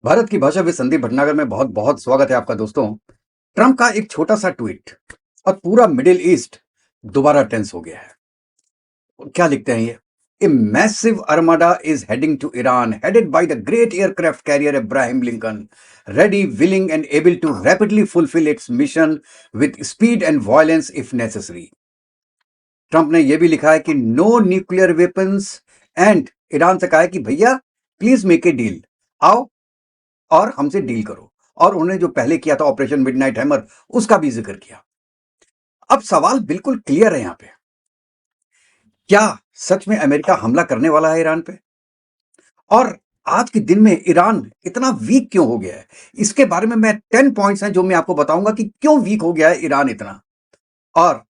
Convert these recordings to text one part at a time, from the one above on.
भारत की भाषा में संदीप भटनागर में बहुत बहुत स्वागत है आपका दोस्तों। ट्रंप का एक छोटा सा ट्वीट और पूरा मिडिल ईस्ट दोबारा टेंस हो गया है। क्या लिखते हैं ये? A massive armada is heading to Iran, headed by the great aircraft carrier Abraham Lincoln, ready, willing and able to rapidly fulfill its mission with speed and violence if necessary. Trump ने यह भी लिखा है कि no nuclear weapons and Iran से कहा है कि भैया प्लीज मेक ए डील, आओ और हमसे डील करो। और उन्होंने जो पहले किया था ऑपरेशन मिडनाइट हैमर, उसका भी जिक्र किया। अब सवाल बिल्कुल क्लियर है यहां पे, क्या सच में अमेरिका हमला करने वाला है ईरान पे? और आज के दिन में ईरान इतना वीक क्यों हो गया है, इसके बारे में मैं 10 पॉइंट्स हैं जो मैं आपको बताऊंगा कि क्यों वीक हो गया है ईरान इतना। और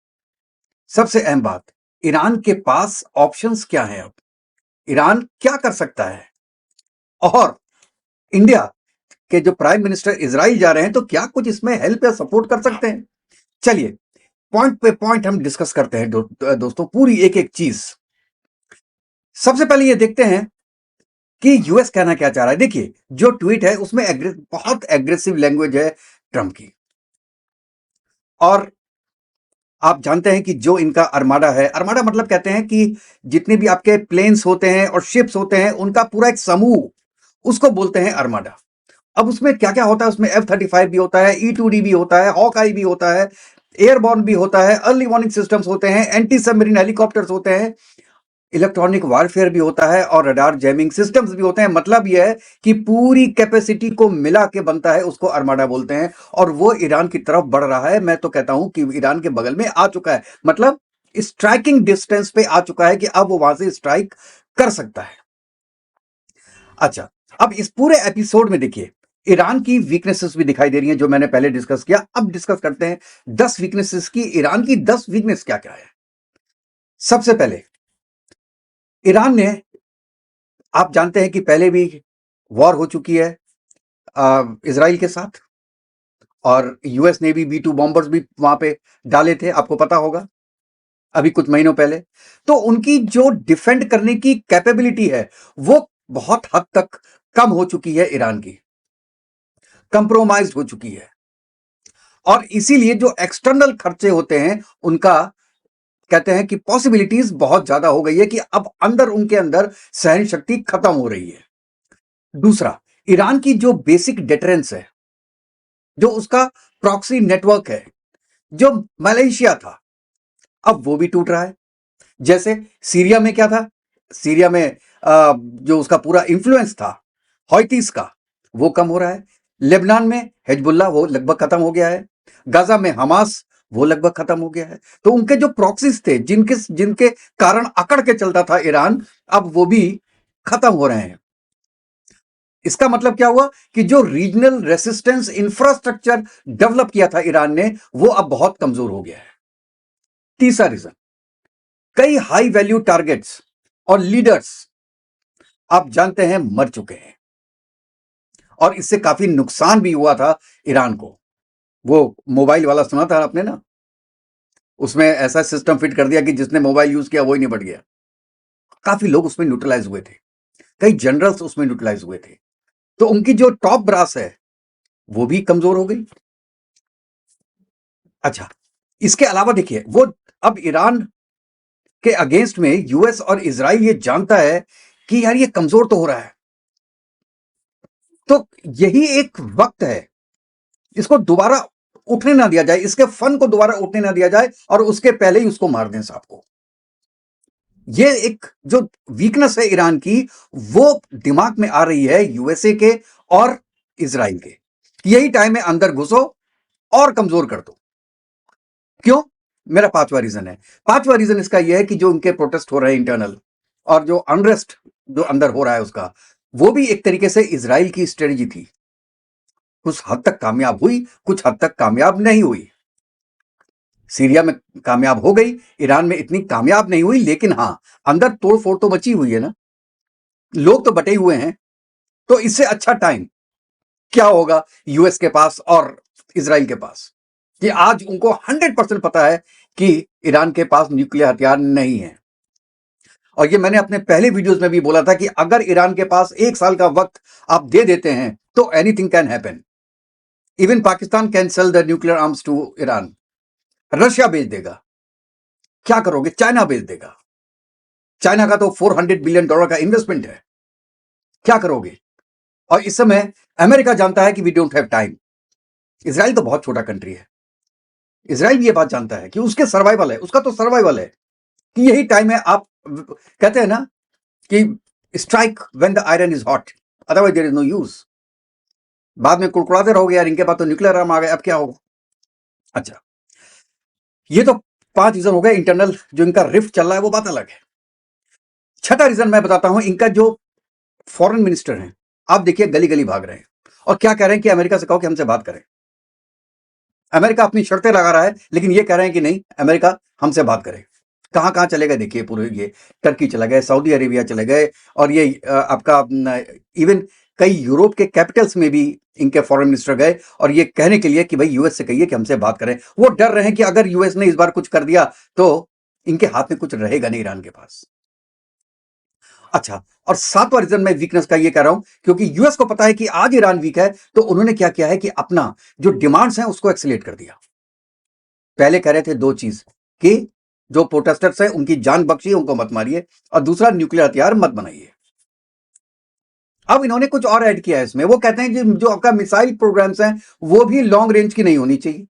सबसे अहम बात, ईरान के पास ऑप्शंस क्या हैं, अब ईरान क्या कर सकता है, और इंडिया के जो प्राइम मिनिस्टर इजराइल जा रहे हैं तो क्या कुछ इसमें हेल्प या सपोर्ट कर सकते हैं। चलिए पॉइंट पे पॉइंट हम डिस्कस करते हैं दोस्तों, पूरी एक एक चीज। सबसे पहले ये देखते हैं कि यूएस कहना क्या चाह रहा है। देखिए जो ट्वीट है उसमें बहुत एग्रेसिव लैंग्वेज है ट्रंप की, और आप जानते हैं कि जो इनका अर्माडा है, अर्माडा मतलब कहते हैं कि जितने भी आपके प्लेन्स होते हैं और शिप्स होते हैं उनका पूरा एक समूह, उसको बोलते हैं अर्माडा। अब उसमें क्या क्या होता है, उसमें F-35 भी होता है, E-2D भी होता है, हॉक-आई भी होता है, एयरबॉर्न भी होता है, अर्ली वार्निंग सिस्टम्स होते हैं, एंटी सबमरीन हेलीकॉप्टर्स होते हैं, इलेक्ट्रॉनिक वारफेयर भी होता है और रडार जैमिंग सिस्टम्स भी होते हैं। मतलब यह है कि पूरी कैपेसिटी को मिला के बनता है, उसको अर्माडा बोलते हैं। और वो ईरान की तरफ बढ़ रहा है। मैं तो कहता हूं कि ईरान के बगल में आ चुका है, मतलब स्ट्राइकिंग डिस्टेंस पे आ चुका है कि अब वो वहां से स्ट्राइक कर सकता है। अच्छा, अब इस पूरे एपिसोड में देखिए ईरान की वीकनेसेस भी दिखाई दे रही हैं जो मैंने पहले डिस्कस किया। अब डिस्कस करते हैं 10 वीकनेसेस की। ईरान की 10 वीकनेस क्या क्या है। सबसे पहले ईरान ने, आप जानते हैं कि पहले भी वॉर हो चुकी है इजराइल के साथ, और यूएस ने भी B-2 बॉम्बर्स भी वहां पे डाले थे, आपको पता होगा, अभी कुछ महीनों पहले। तो उनकी जो डिफेंड करने की कैपेबिलिटी है वो बहुत हद तक कम हो चुकी है, ईरान की कंप्रोमाइज हो चुकी है। और इसीलिए जो एक्सटर्नल खर्चे होते हैं उनका, कहते हैं कि पॉसिबिलिटीज बहुत ज्यादा हो गई है कि अब अंदर उनके अंदर सहन शक्ति खत्म हो रही है। दूसरा, ईरान की जो बेसिक डिटरेंस है, जो उसका प्रॉक्सी नेटवर्क है, जो मलेशिया था, अब वो भी टूट रहा है। जैसे सीरिया में क्या था, सीरिया में जो उसका पूरा इंफ्लुएंस था हौतीस का, वो कम हो रहा है। लेबनान में हिजबुल्लाह, वो लगभग खत्म हो गया है। गाजा में हमास, वो लगभग खत्म हो गया है। तो उनके जो प्रॉक्सीज थे, जिनके जिनके कारण अकड़ के चलता था ईरान, अब वो भी खत्म हो रहे हैं। इसका मतलब क्या हुआ कि जो रीजनल रेसिस्टेंस इंफ्रास्ट्रक्चर डेवलप किया था ईरान ने, वो अब बहुत कमजोर हो गया है। तीसरा रीजन, कई हाई वैल्यू टारगेट्स और लीडर्स आप जानते हैं मर चुके हैं, और इससे काफी नुकसान भी हुआ था ईरान को। वो मोबाइल वाला सुना था आपने ना, उसमें ऐसा सिस्टम फिट कर दिया कि जिसने मोबाइल यूज किया वो ही निपट गया। काफी लोग उसमें न्यूट्रलाइज हुए थे, कई जनरल्स उसमें न्यूट्रलाइज हुए थे। तो उनकी जो टॉप ब्रास है वो भी कमजोर हो गई। अच्छा, इसके अलावा देखिए, वो अब ईरान के अगेंस्ट में यूएस और इजराइल ये जानता है कि यार ये कमजोर तो हो रहा है, तो यही एक वक्त है, इसको दोबारा उठने ना दिया जाए, इसके फन को दोबारा उठने ना दिया जाए, और उसके पहले ही उसको मार दें साहब को। ये एक जो वीकनेस है ईरान की, वो दिमाग में आ रही है यूएसए के और इजराइल के। यही टाइम है, अंदर घुसो और कमजोर कर दो। क्यों? मेरा पांचवा रीजन है। पांचवा रीजन इसका यह है कि जो उनके प्रोटेस्ट हो रहे हैं इंटरनल, और जो अनरेस्ट जो अंदर हो रहा है उसका, वो भी एक तरीके से इजराइल की स्ट्रेटजी थी। कुछ हद तक कामयाब हुई, कुछ हद तक कामयाब नहीं हुई। सीरिया में कामयाब हो गई, ईरान में इतनी कामयाब नहीं हुई, लेकिन हां, अंदर तोड़फोड़ तो मची हुई है ना, लोग तो बटे हुए हैं। तो इससे अच्छा टाइम क्या होगा यूएस के पास और इजराइल के पास, कि आज उनको 100% पता है कि ईरान के पास न्यूक्लियर हथियार नहीं है। और ये मैंने अपने पहले वीडियोस में भी बोला था कि अगर ईरान के पास 1 साल का वक्त आप दे देते हैं तो anything can happen. Even Pakistan can sell the nuclear arms to Iran. Russia भेज देगा। क्या करोगे? चाइना भेज देगा। चाइना का तो $400 बिलियन का इन्वेस्टमेंट है। क्या करोगे? और इस समय अमेरिका जानता है कि we don't have time. Israel तो बहुत छोटा कंट्री है। इसराइल भी ये बात जानता है कि उसके सर्वाइवल है, उसका तो सर्वाइवल है कि यही टाइम है। आप कहते हैं ना कि strike when the iron is hot, otherwise there is no use. बाद में कुड़कुड़ाते रहोगे यार, इनके पास तो न्यूक्लियर आर्म आ गए, अब क्या होगा? अच्छा, ये तो 5 रीजन हो गए इंटरनल, जो इनका रिफ्ट चल रहा है वो बात अलग है। छठा रीजन मैं बताता हूं, इनका जो फॉरेन मिनिस्टर हैं, आप देखिए गली गली भाग रहे हैं और क्या कह रहे हैं कि अमेरिका से कहो कि हमसे बात करें। अमेरिका अपनी शर्तें लगा रहा है, लेकिन ये कह रहे हैं कि नहीं, अमेरिका हमसे बात करे। कहां कहां चले गए देखिए, पूरे ये टर्की चले गए, सऊदी अरेबिया चले गए, और ये आपका इवन कई यूरोप के कैपिटल्स में भी इनके फॉरेन मिनिस्टर गए, और ये कहने के लिए कि भाई यूएस से कहिए कि हमसे बात करें। वो डर रहे हैं कि अगर यूएस ने इस बार कुछ कर दिया तो इनके हाथ में कुछ रहेगा नहीं ईरान के पास। अच्छा, और सातवां रीजन मैं वीकनेस का ये कह रहा हूं क्योंकि यूएस को पता है कि आज ईरान वीक है, तो उन्होंने क्या किया है कि अपना जो डिमांड्स हैं उसको एक्सीलेट कर दिया। पहले कह रहे थे दो चीज, कि जो प्रोटेस्टर्स हैं उनकी जान बख्शिए, उनको मत मारिए, और दूसरा न्यूक्लियर हथियार मत बनाइए। अब इन्होंने कुछ और ऐड किया है इसमें। वो कहते हैं कि जो आपका मिसाइल प्रोग्राम्स हैं वो भी लॉन्ग रेंज की नहीं होनी चाहिए।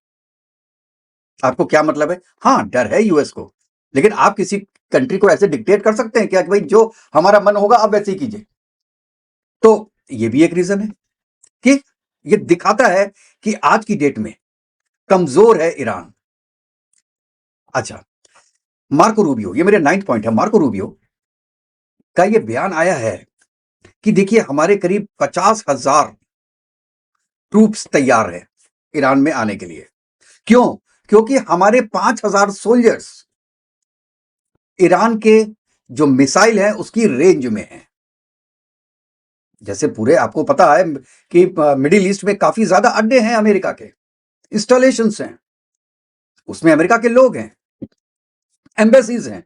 आपको क्या मतलब है? हाँ, डर है यूएस को, लेकिन आप किसी कंट्री को ऐसे डिक्टेट कर सकते हैं क्या कि भाई जो हमारा मन होगा आप वैसे ही कीजिए? तो ये भी एक रीजन है कि ये दिखाता है कि आज की डेट में कमजोर है ईरान। अच्छा, मार्को रूबियो, ये मेरे 9th पॉइंट है। मार्को रूबियो का ये बयान आया है कि देखिए हमारे करीब 50,000 ट्रूप्स तैयार है ईरान में आने के लिए। क्यों? क्योंकि हमारे 5,000 सोल्जर्स ईरान के जो मिसाइल है उसकी रेंज में है। जैसे पूरे आपको पता है कि मिडिल ईस्ट में काफी ज्यादा अड्डे हैं अमेरिका के, इंस्टॉलेशंस हैं, उसमें अमेरिका के लोग हैं, एम्बेसीज हैं।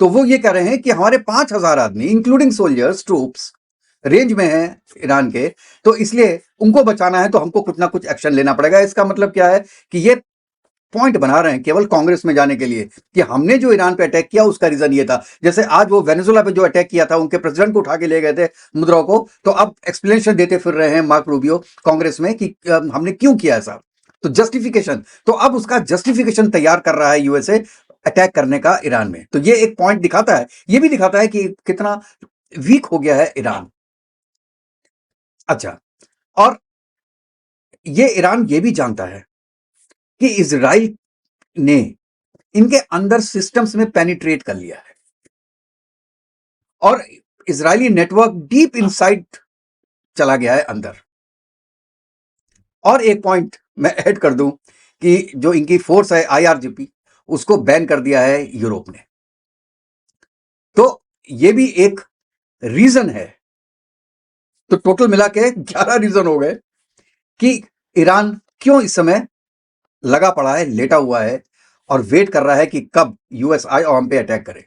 तो वो ये कह रहे हैं कि हमारे 5,000 आदमी इंक्लूडिंग सोल्जर्स ट्रूप्स रेंज में है ईरान के, तो इसलिए उनको बचाना है तो हमको कुछ ना कुछ एक्शन लेना पड़ेगा। इसका मतलब क्या है कि ये पॉइंट बना रहे हैं केवल कांग्रेस में जाने के लिए कि हमने जो ईरान पे अटैक किया उसका रीजन ये था। जैसे आज वो वेनेजुएला पे जो अटैक किया था, उनके प्रेसिडेंट को उठा के ले गए थे मुद्राओं को, तो अब एक्सप्लेनेशन देते फिर रहे हैं मार्क रूबियो कांग्रेस में कि हमने क्यों किया ऐसा। तो जस्टिफिकेशन, तो अब उसका जस्टिफिकेशन तैयार कर रहा है यूएसए अटैक करने का ईरान में। तो ये एक पॉइंट दिखाता है, ये भी दिखाता है कि कितना वीक हो गया है ईरान। अच्छा, और ये ईरान ये भी जानता है कि इजराइल ने इनके अंदर सिस्टम्स में पेनिट्रेट कर लिया है, और इजरायली नेटवर्क डीप इनसाइड चला गया है अंदर। और एक पॉइंट मैं ऐड कर दूं कि जो इनकी फोर्स है आईआरजीपी, उसको बैन कर दिया है यूरोप ने। तो ये भी एक रीजन है। तो टोटल मिला के 11 रीजन हो गए कि ईरान क्यों इस समय लगा पड़ा है, लेटा हुआ है, और वेट कर रहा है कि कब यूएस आए और हम पे अटैक करे,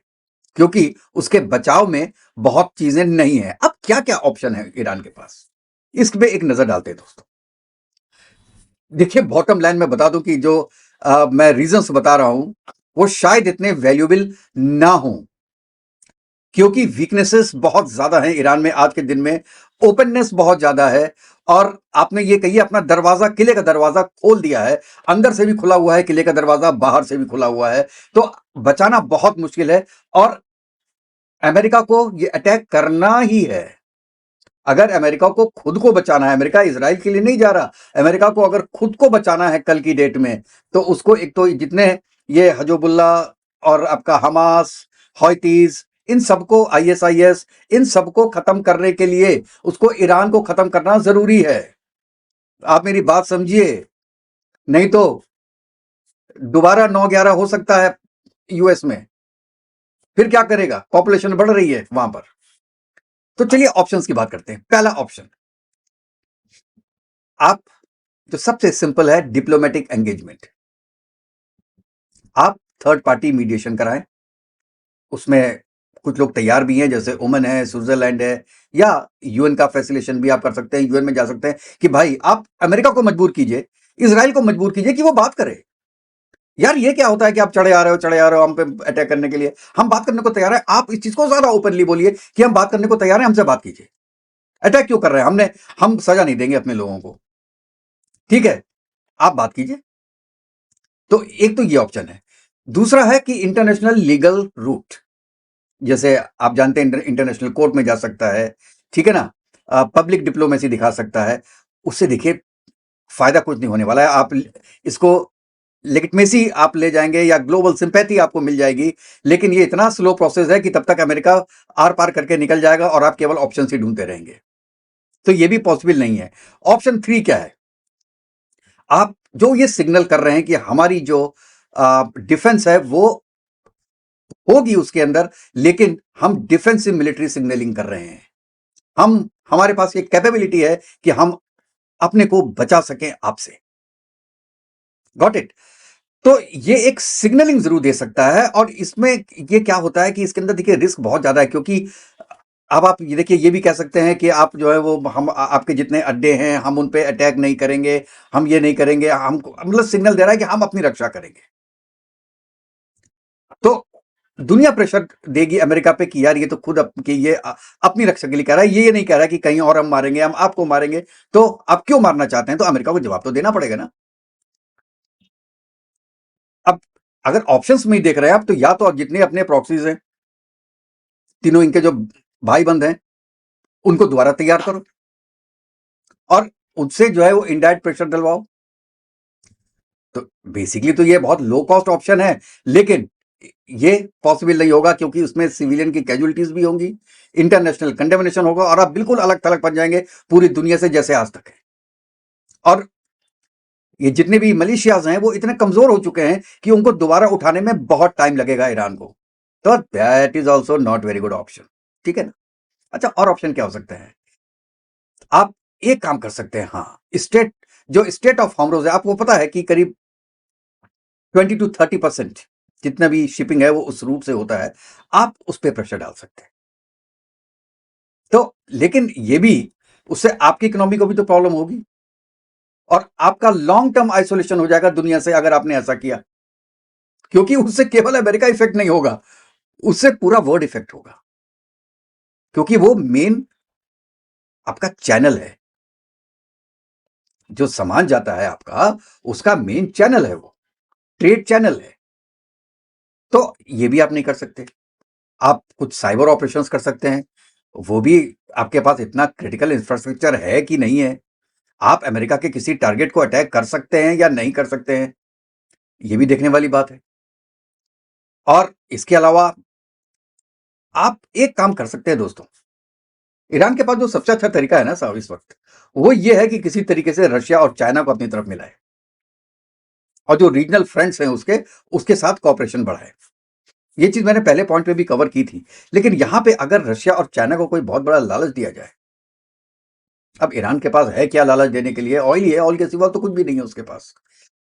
क्योंकि उसके बचाव में बहुत चीजें नहीं है। अब क्या क्या ऑप्शन है ईरान के पास, इस पे एक नजर डालते हैं दोस्तों। देखिए, बॉटम लाइन में बता दूं कि जो मैं रीजंस बता रहा हूं वो शायद इतने वैल्यूएबल ना हो, क्योंकि वीकनेसेस बहुत ज्यादा हैं ईरान में आज के दिन में, ओपननेस बहुत ज्यादा है, और आपने ये कहिए अपना दरवाजा, किले का दरवाजा खोल दिया है, अंदर से भी खुला हुआ है किले का दरवाजा, बाहर से भी खुला हुआ है, तो बचाना बहुत मुश्किल है। और अमेरिका को ये अटैक करना ही है। अगर अमेरिका को खुद को बचाना है, अमेरिका इजराइल के लिए नहीं जा रहा, अमेरिका को अगर खुद को बचाना है कल की डेट में, तो उसको एक तो जितने ये हजबुल्ला और आपका हमास, हौतीज, इन सबको, आईएसआईएस, इन सबको खत्म करने के लिए उसको ईरान को खत्म करना जरूरी है। आप मेरी बात समझिए, नहीं तो दोबारा 9/11 हो सकता है यूएस में। फिर क्या करेगा? पॉपुलेशन बढ़ रही है वहां पर। तो चलिए ऑप्शंस की बात करते हैं। पहला ऑप्शन, आप जो सबसे सिंपल है, डिप्लोमेटिक एंगेजमेंट। आप थर्ड पार्टी मीडिएशन कराएं, उसमें कुछ लोग तैयार भी हैं, जैसे ओमन है, स्विट्जरलैंड है, या यूएन का फैसिलिटेशन भी आप कर सकते हैं, यूएन में जा सकते हैं कि भाई आप अमेरिका को मजबूर कीजिए, इसराइल को मजबूर कीजिए कि वो बात करे। यार ये क्या होता है कि आप चढ़े आ रहे हो हम पे अटैक करने के लिए। हम बात करने को तैयार है, आप इस चीज को ज्यादा ओपनली बोलिए कि हम बात करने को तैयार है, हमसे बात कीजिए। अटैक क्यों कर रहे हैं? हम सजा नहीं देंगे अपने लोगों को, ठीक है, आप बात कीजिए। तो एक तो ये ऑप्शन है। दूसरा है कि इंटरनेशनल लीगल रूट, जैसे आप जानते हैं इंटरनेशनल कोर्ट में जा सकता है, ठीक है ना, पब्लिक डिप्लोमेसी दिखा सकता है। उससे देखिए फायदा कुछ नहीं होने वाला है। आप इसको लेजिटिमेसी आप ले जाएंगे या ग्लोबल सिंपैथी आपको मिल जाएगी, लेकिन ये इतना स्लो प्रोसेस है कि तब तक अमेरिका आर पार करके निकल जाएगा और आप केवल ऑप्शन ही ढूंढते रहेंगे। तो ये भी पॉसिबल नहीं है। ऑप्शन 3 क्या है? आप जो ये सिग्नल कर रहे हैं कि हमारी जो डिफेंस है वो होगी उसके अंदर, लेकिन हम डिफेंसिव मिलिट्री सिग्नलिंग कर रहे हैं। हमारे पास एक कैपेबिलिटी है कि हम अपने को बचा सकें आपसे। Got it? तो ये एक सिग्नलिंग जरूर दे सकता है। और इसमें ये क्या होता है कि इसके अंदर देखिए रिस्क बहुत ज्यादा है, क्योंकि अब आप ये देखिए, ये भी कह सकते हैं कि आप जो है वो हम आपके जितने अड्डे हैं हम उन पे अटैक नहीं करेंगे, हम ये नहीं करेंगे, हम मतलब सिग्नल दे रहा है कि हम अपनी रक्षा करेंगे। तो दुनिया प्रेशर देगी अमेरिका पे कि यार ये तो खुद कि ये अपनी रक्षा के लिए कह रहा है, ये नहीं कह रहा है कि कहीं और हम मारेंगे, हम आपको मारेंगे। तो आप क्यों मारना चाहते हैं? तो अमेरिका को जवाब तो देना पड़ेगा ना। अब अगर ऑप्शंस में ही देख रहे हैं आप, तो या तो जितने अपने प्रॉक्सीज हैं तीनों, इनके जो भाई बंद हैं, उनको दोबारा तैयार करो और उनसे जो है वो इनडायरेक्ट प्रेशर डलवाओ। तो बेसिकली तो ये बहुत लो कॉस्ट ऑप्शन है, लेकिन ये पॉसिबल नहीं होगा, क्योंकि उसमें सिविलियन की कैजुअलिटीज भी होंगी, इंटरनेशनल कंडेमनेशन होगा, और आप बिल्कुल अलग थलग बन जाएंगे पूरी दुनिया से जैसे आज तक है। और ये जितने भी मलेशियाज हैं वो इतने कमजोर हो चुके हैं कि उनको दोबारा उठाने में बहुत टाइम लगेगा ईरान को। तो that is also not very good option, ठीक है ना। अच्छा, और ऑप्शन क्या हो सकते हैं? आप एक काम कर सकते हैं, हाँ, स्टेट ऑफ हॉर्मुज है, आपको पता है कि करीब 20 to 30% जितना भी शिपिंग है वो उस रूट से होता है, आप उस पर प्रेशर डाल सकते हैं। तो लेकिन ये भी, उससे आपकी इकोनॉमी को भी तो प्रॉब्लम होगी, और आपका लॉन्ग टर्म आइसोलेशन हो जाएगा दुनिया से अगर आपने ऐसा किया, क्योंकि उससे केवल अमेरिका इफेक्ट नहीं होगा, उससे पूरा वर्ल्ड इफेक्ट होगा, क्योंकि वो मेन आपका चैनल है, जो सामान जाता है आपका, उसका मेन चैनल है, वो ट्रेड चैनल है। तो ये भी आप नहीं कर सकते। आप कुछ साइबर ऑपरेशंस कर सकते हैं, वो भी आपके पास इतना क्रिटिकल इंफ्रास्ट्रक्चर है कि नहीं है। आप अमेरिका के किसी टारगेट को अटैक कर सकते हैं या नहीं कर सकते हैं, ये भी देखने वाली बात है। और इसके अलावा आप एक काम कर सकते हैं दोस्तों, ईरान के पास जो सबसे अच्छा तरीका है ना साहब इस वक्त, वो ये है कि किसी तरीके से रशिया और चाइना को अपनी तरफ मिलाए, और जो रीजनल फ्रेंड्स हैं उसके साथ कॉपरेशन बढ़ाए। ये चीज मैंने पहले पॉइंट पे भी कवर की थी, लेकिन यहां पे अगर रशिया और चाइना को कोई बहुत बड़ा लालच दिया जाए, अब ईरान के पास है क्या लालच देने के लिए? ऑयल ही है, ऑयल के सिवा तो कुछ भी नहीं है उसके पास।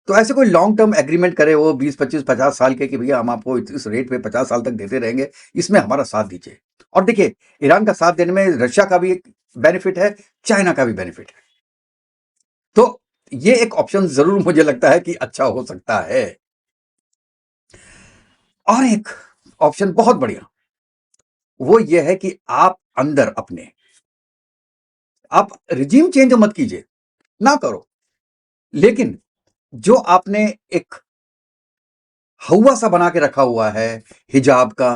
तो ऐसे कोई लॉन्ग टर्म एग्रीमेंट करे वो 20 25 50 साल के, कि भैया हम आपको इस रेट पे 50 साल तक देते रहेंगे, इसमें हमारा साथ दीजिए। और देखिए, ईरान का साथ देने में रशिया का भी एक बेनिफिट है, चाइना का भी बेनिफिट है। तो ये एक ऑप्शन जरूर मुझे लगता है कि अच्छा हो सकता है। और एक ऑप्शन बहुत बढ़िया, वो ये है कि आप अंदर अपने, आप रिजीम चेंज मत कीजिए, ना करो, लेकिन जो आपने एक हवा सा बना के रखा हुआ है हिजाब का,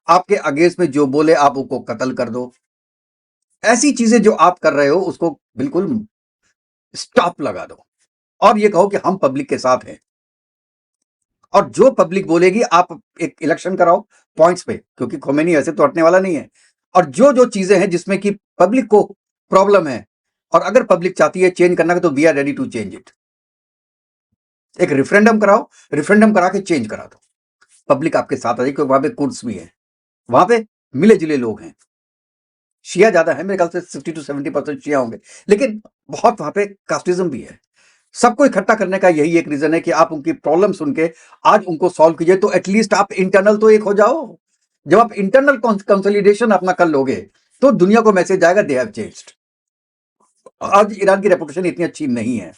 आपके अगेंस्ट में जो बोले आप उसको कत्ल कर दो। ऐसी चीजें जो आप कर रहे हो उसको बिल्कुल स्टॉप लगा दो, और ये कहो कि हम पब्लिक के साथ हैं। और जो पब्लिक बोलेगी, आप एक इलेक्शन कराओ पॉइंट्स पे, क्योंकि खोमेनी ऐसे तो हटने वाला नहीं है। और जो जो चीजें हैं जिसमें कि पब्लिक को प्रॉब्लम है, और अगर पब्लिक चाहती है चेंज करना तो we are ready to change it. एक रेफरेंडम कराओ, रेफरेंडम करा के चेंज करा दो, पब्लिक आपके साथ आ जाएगी, क्योंकि वहां पे कुर्स भी है, वहां पे मिले जुले लोग हैं। शिया ज्यादा है, मेरे ख्याल से 60 to 70% शिया होंगे, लेकिन बहुत वहां पे कास्टिज्म भी है। सबको इकट्ठा करने का यही एक रीजन है कि आप उनकी प्रॉब्लम सुन के आज उनको सॉल्व कीजिए, तो एटलीस्ट आप इंटरनल तो एक हो जाओ। जब आप इंटरनल कंसोलिडेशन अपना कर लोगे तो दुनिया को मैसेज आएगा दे हैव चेंज्ड। आज ईरान की रेपुटेशन इतनी अच्छी नहीं है।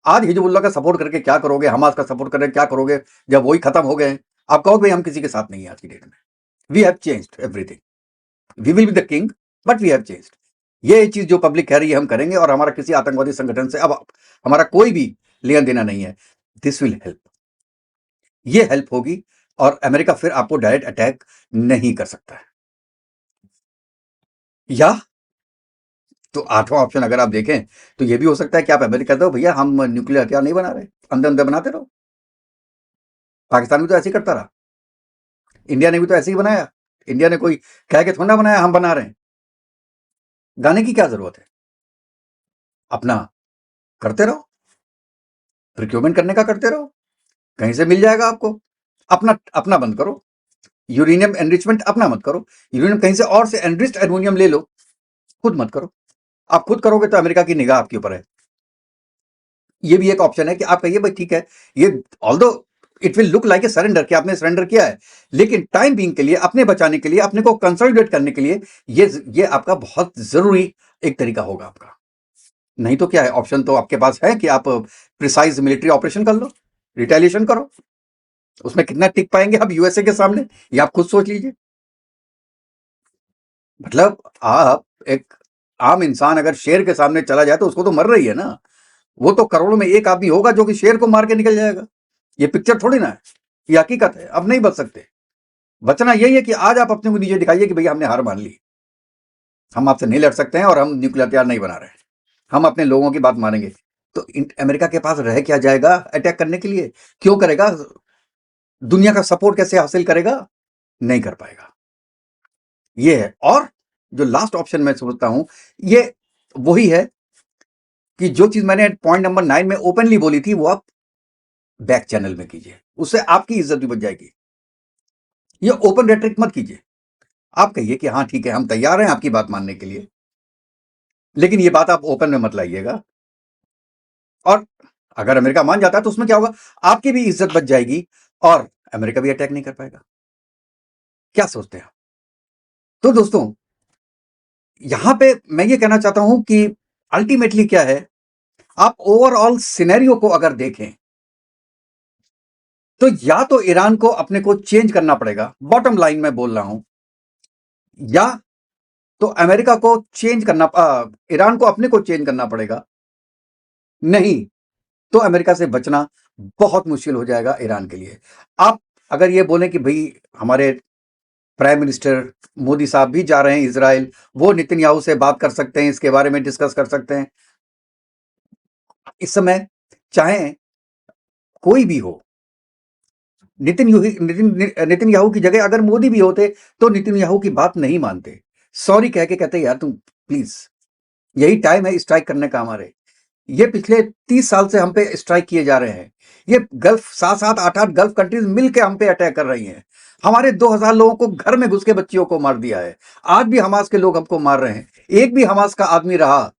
आज हिजबुल्लाह का सपोर्ट करके क्या करोगे, हमास का सपोर्ट करके क्या करोगे, जब वही खत्म हो गए आप कहोगे भाई हम किसी के साथ नहीं है आज की डेट में। We have changed everything, we will be the king but we have changed. ये चीज जो पब्लिक कह रही है हम करेंगे, और हमारा किसी आतंकवादी संगठन से अब हमारा कोई भी लेना देना नहीं है। दिस विल हेल्प, ये हेल्प होगी, और अमेरिका फिर आपको डायरेक्ट अटैक नहीं कर सकता है। या तो आठवां ऑप्शन अगर आप देखें तो ये भी हो सकता है कि आप अमेरिका दो भैया हम न्यूक्लियर हथियार नहीं बना रहे, अंदर अंदर बनाते रहो। पाकिस्तान भी तो ऐसे ही करता रहा, इंडिया ने भी तो ऐसे ही बनाया। इंडिया ने कोई कह के थोड़ा ना बनाया हम बना रहे हैं। गाने की क्या जरूरत है, अपना करते रहो, प्रिक्योरमेंट करने का करते रहो, कहीं से मिल जाएगा आपको। अपना अपना बंद करो, यूरेनियम एनरिचमेंट अपना मत करो, यूरेनियम कहीं से और से एनरिच्ड एल्युमिनियम ले लो, खुद मत करो। आप खुद करोगे तो अमेरिका की निगाह आपके ऊपर है। ये भी एक ऑप्शन है कि आप कहिए भाई ठीक है, ये although it will look like a surrender कि आपने सरेंडर किया है, लेकिन टाइम बीइंग के लिए, अपने बचाने के लिए, अपने को कंसोलिडेट करने के लिए ये आपका बहुत जरूरी एक तरीका होगा आपका। नहीं तो क्या है, ऑप्शन तो आपके पास है कि आप प्रिसाइज मिलिट्री ऑपरेशन कर लो, रिटेलिएशन करो। उसमें कितना टिक पाएंगे आप यूएसए के सामने, ये आप खुद सोच लीजिए। मतलब आप एक आम इंसान अगर शेर के सामने चला जाए तो उसको तो मर रही है ना, वो तो करोड़ों में एक आदमी होगा जो कि शेर को मार के निकल जाएगा। ये पिक्चर थोड़ी ना है, ये हकीकत है। अब नहीं बच सकते। बचना यही है कि आज आप अपने को नीचे दिखाइए कि भैया हमने हार मान ली, हम आपसे नहीं लड़ सकते हैं और हम न्यूक्लियर हथियार नहीं बना रहे हैं, हम अपने लोगों की बात मानेंगे। तो अमेरिका के पास रह क्या जाएगा अटैक करने के लिए? क्यों करेगा? दुनिया का सपोर्ट कैसे हासिल करेगा? नहीं कर पाएगा। ये है। और जो लास्ट ऑप्शन मैं सोचता हूं ये वही है कि जो चीज मैंने पॉइंट नंबर 9 में ओपनली बोली थी वो आप बैक चैनल में कीजिए, उससे आपकी इज्जत भी बच जाएगी। ये ओपन रेटरिक मत कीजिए। आप कहिए कि हाँ ठीक है हम तैयार हैं आपकी बात मानने के लिए, लेकिन ये बात आप ओपन में मत लाइएगा। और अगर अमेरिका मान जाता है तो उसमें क्या होगा, आपकी भी इज्जत बच जाएगी और अमेरिका भी अटैक नहीं कर पाएगा। क्या सोचते हैं? तो दोस्तों यहां पे मैं ये कहना चाहता हूं कि अल्टीमेटली क्या है, आप ओवरऑल सिनेरियो को अगर देखें तो या तो ईरान को अपने को चेंज करना पड़ेगा, बॉटम लाइन में बोल रहा हूं, या तो अमेरिका को चेंज करना, ईरान को अपने को चेंज करना पड़ेगा। नहीं तो अमेरिका से बचना बहुत मुश्किल हो जाएगा ईरान के लिए। आप अगर ये बोलें कि भाई हमारे प्राइम मिनिस्टर मोदी साहब भी जा रहे हैं इजराइल, वो नेतन्याहू से बात कर सकते हैं, इसके बारे में डिस्कस कर सकते हैं। इस समय चाहे कोई भी हो, नेतन्याहू की जगह अगर मोदी भी होते तो नेतन्याहू की बात नहीं मानते, सॉरी कह के कहते यार तुम प्लीज, यही टाइम है स्ट्राइक करने का हमारे। ये पिछले 30 साल से हम पे स्ट्राइक किए जा रहे हैं। ये गल्फ 7-7 8-8 गल्फ कंट्रीज मिलकर हम पे अटैक कर रही हैं। हमारे 2000 लोगों को घर में घुस के बच्चियों को मार दिया है। आज भी हमास के लोग हमको मार रहे हैं। एक भी हमास का आदमी रहा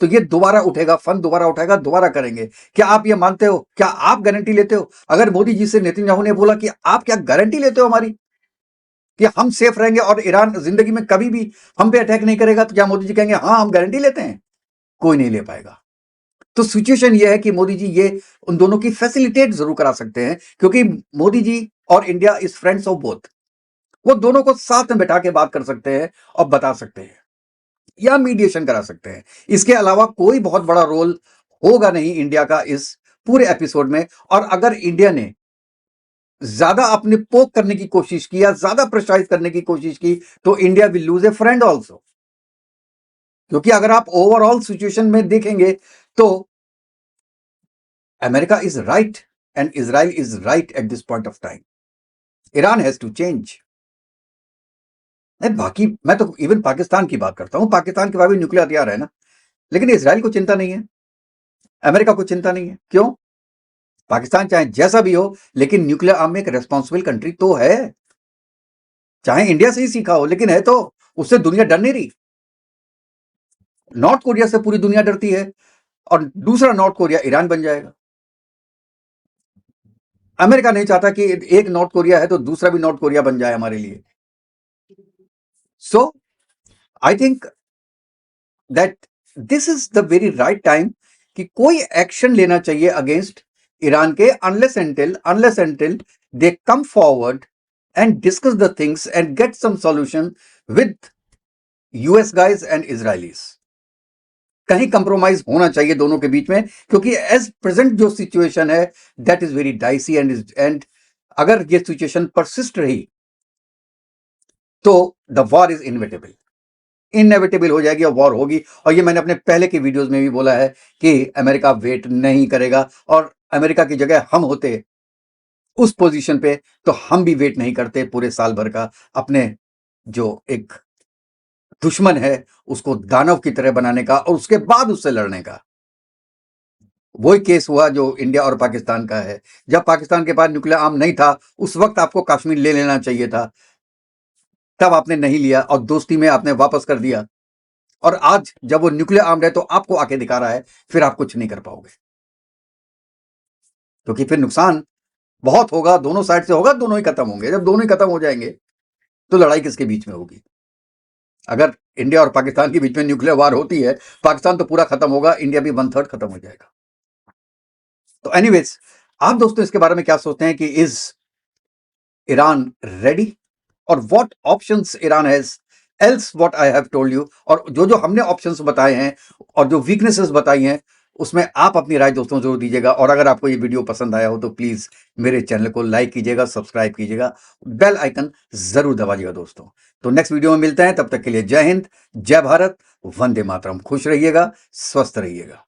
तो ये दोबारा उठेगा, फन दोबारा उठेगा, दोबारा करेंगे। क्या आप ये मानते हो? क्या आप गारंटी लेते हो? अगर मोदी जी से नेतन्याहू ने बोला कि आप क्या गारंटी लेते हो हमारी कि हम सेफ रहेंगे और ईरान जिंदगी में कभी भी हम पे अटैक नहीं करेगा, तो क्या मोदी जी कहेंगे हाँ हम गारंटी लेते हैं? कोई नहीं ले पाएगा। तो सिचुएशन ये है कि मोदी जी ये उन दोनों की फैसिलिटेट जरूर करा सकते हैं, क्योंकि मोदी जी और India is friends of both. वो दोनों को साथ में बैठा के बात कर सकते हैं और बता सकते हैं या मीडिएशन करा सकते हैं। इसके अलावा कोई बहुत बड़ा रोल होगा नहीं इंडिया का इस पूरे एपिसोड में। और अगर इंडिया ने ज्यादा अपने पोक करने की कोशिश की या ज्यादा प्रेशराइज करने की कोशिश की तो India will lose A friend also. क्योंकि अगर आप ओवरऑल सिचुएशन में देखेंगे तो America is right and Israel is right at this point of time. Iran has to change. बाकी मैं तो इवन पाकिस्तान की बात करता हूं, पाकिस्तान के पास भी न्यूक्लियर हथियार है ना, लेकिन इसराइल को चिंता नहीं है, अमेरिका को चिंता नहीं है। क्यों? पाकिस्तान चाहे जैसा भी हो लेकिन न्यूक्लियर आर्म में एक रेस्पॉन्सिबल कंट्री तो है। चाहे इंडिया से ही सीखा हो लेकिन है तो, उससे दुनिया डर नहीं रही। नॉर्थ कोरिया से पूरी दुनिया डरती है और दूसरा नॉर्थ कोरिया ईरान बन जाएगा। अमेरिका नहीं चाहता कि एक नॉर्थ कोरिया है तो दूसरा भी नॉर्थ कोरिया बन जाए हमारे लिए। So I think that this is the very right time कि कोई एक्शन लेना चाहिए अगेंस्ट ईरान के, unless until they come forward and discuss the things and get some solution with US guys and Israelis. कहीं compromise होना चाहिए दोनों के बीच में, क्योंकि एज प्रेजेंट जो सिचुएशन है that is very dicey and अगर ये सिचुएशन परसिस्ट रही तो द वॉर इज इनएविटेबल हो जाएगी और वॉर होगी। और ये मैंने अपने पहले की वीडियोस में भी बोला है कि अमेरिका वेट नहीं करेगा, और अमेरिका की जगह हम होते उस पोजीशन पे तो हम भी वेट नहीं करते पूरे साल भर का अपने जो एक दुश्मन है उसको दानव की तरह बनाने का और उसके बाद उससे लड़ने का। वही केस हुआ जो इंडिया और पाकिस्तान का है। जब पाकिस्तान के पास न्यूक्लियर आर्म नहीं था उस वक्त आपको कश्मीर ले लेना चाहिए था, तब आपने नहीं लिया और दोस्ती में आपने वापस कर दिया। और आज जब वो न्यूक्लियर आर्म्ड है तो आपको आके दिखा रहा है, फिर आप कुछ नहीं कर पाओगे, क्योंकि फिर नुकसान बहुत होगा, दोनों साइड से होगा, दोनों ही खत्म होंगे। जब दोनों ही खत्म हो जाएंगे तो लड़ाई किसके बीच में होगी? अगर इंडिया और पाकिस्तान के बीच में न्यूक्लियर वार होती है, पाकिस्तान तो पूरा खत्म होगा, इंडिया भी 1/3 खत्म हो जाएगा। तो एनीवेज, आप दोस्तों इसके बारे में क्या सोचते हैं कि इज ईरान रेडी, और what options Iran has else what I have told you. और जो जो हमने ऑप्शंस बताए हैं और जो वीकनेसेस बताई हैं उसमें आप अपनी राय दोस्तों जरूर दीजिएगा। और अगर आपको ये वीडियो पसंद आया हो तो प्लीज मेरे चैनल को लाइक कीजिएगा, सब्सक्राइब कीजिएगा, बेल आइकन जरूर दबाइएगा दोस्तों। तो नेक्स्ट वीडियो में मिलते हैं, तब तक के लिए जय हिंद, जय भारत, वंदे मातरम। खुश रहिएगा, स्वस्थ रहिएगा।